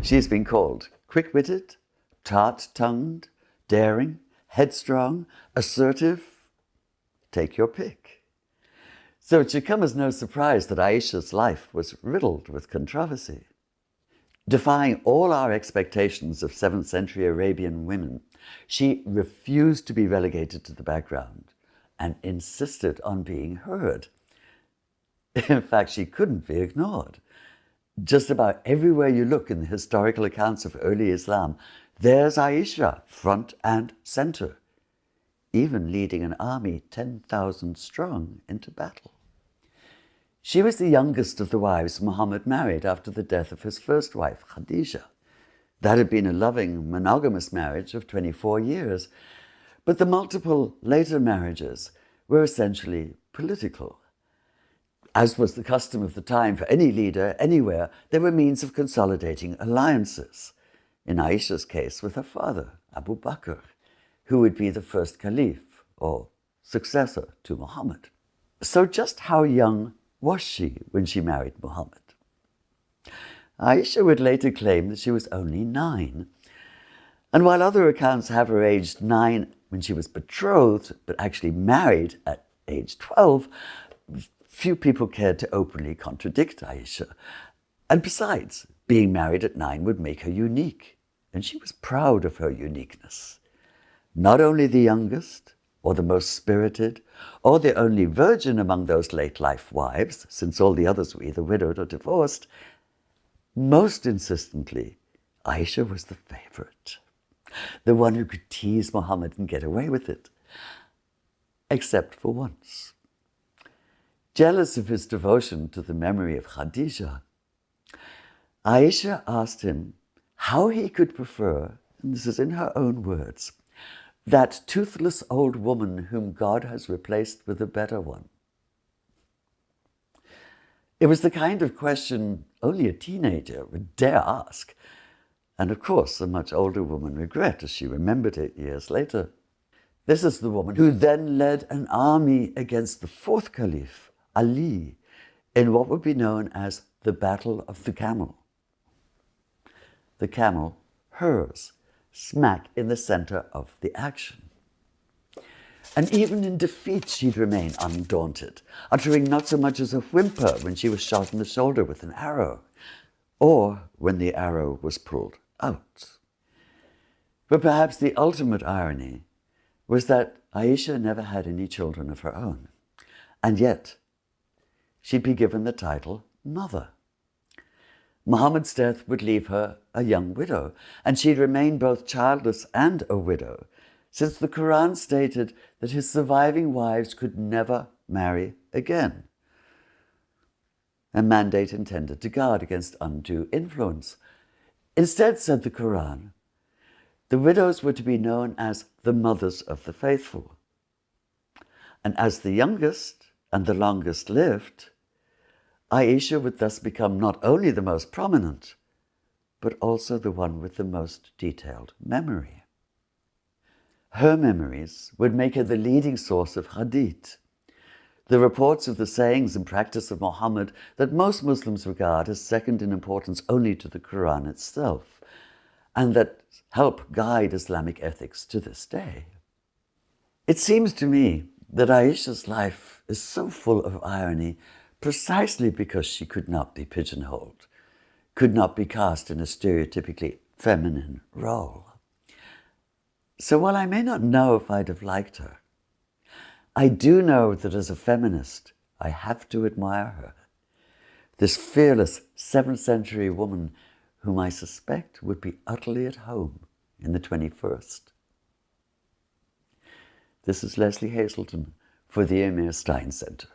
She's been called quick-witted, tart-tongued, daring, headstrong, assertive. Take your pick. So it should come as no surprise that Aisha's life was riddled with controversy. Defying all our expectations of 7th century Arabian women, she refused to be relegated to the background and insisted on being heard. In fact, she couldn't be ignored. Just about everywhere you look in the historical accounts of early Islam, there's Aisha, front and center, even leading an army 10,000 strong into battle. She was the youngest of the wives Muhammad married after the death of his first wife, Khadija. That had been a loving, monogamous marriage of 24 years, but the multiple later marriages were essentially political. As was the custom of the time for any leader anywhere, there were means of consolidating alliances. In Aisha's case, with her father, Abu Bakr, who would be the first caliph or successor to Muhammad. So just how young was she when she married Muhammad? Aisha would later claim that she was only 9. And while other accounts have her aged 9 when she was betrothed, but actually married at age 12, few people cared to openly contradict Aisha. And besides, being married at 9 would make her unique, and she was proud of her uniqueness. Not only the youngest, or the most spirited, or the only virgin among those late life wives, since all the others were either widowed or divorced, most insistently, Aisha was the favorite, the one who could tease Muhammad and get away with it, except for once. Jealous of his devotion to the memory of Khadija, Aisha asked him how he could prefer, and this is in her own words, that toothless old woman whom God has replaced with a better one. It was the kind of question only a teenager would dare ask, and of course a much older woman regret as she remembered it years later. This is the woman who then led an army against the 4th Caliph, Ali, in what would be known as the Battle of the Camel. The camel, hers, smack in the center of the action. And even in defeat, she'd remain undaunted, uttering not so much as a whimper when she was shot in the shoulder with an arrow, or when the arrow was pulled out. But perhaps the ultimate irony was that Aisha never had any children of her own, and yet she'd be given the title mother. Muhammad's death would leave her a young widow, and she'd remain both childless and a widow, since the Quran stated that his surviving wives could never marry again. A mandate intended to guard against undue influence. Instead, said the Quran, the widows were to be known as the mothers of the faithful. And as the youngest and the longest lived, Aisha would thus become not only the most prominent, but also the one with the most detailed memory. Her memories would make her the leading source of hadith, the reports of the sayings and practice of Muhammad that most Muslims regard as second in importance only to the Quran itself, and that help guide Islamic ethics to this day. It seems to me that Aisha's life is so full of irony precisely because she could not be pigeonholed, could not be cast in a stereotypically feminine role. So while I may not know if I'd have liked her, I do know that as a feminist, I have to admire her, this fearless 7th century woman whom I suspect would be utterly at home in the 21st. This is Leslie Hazelton for the Emir Stein Center.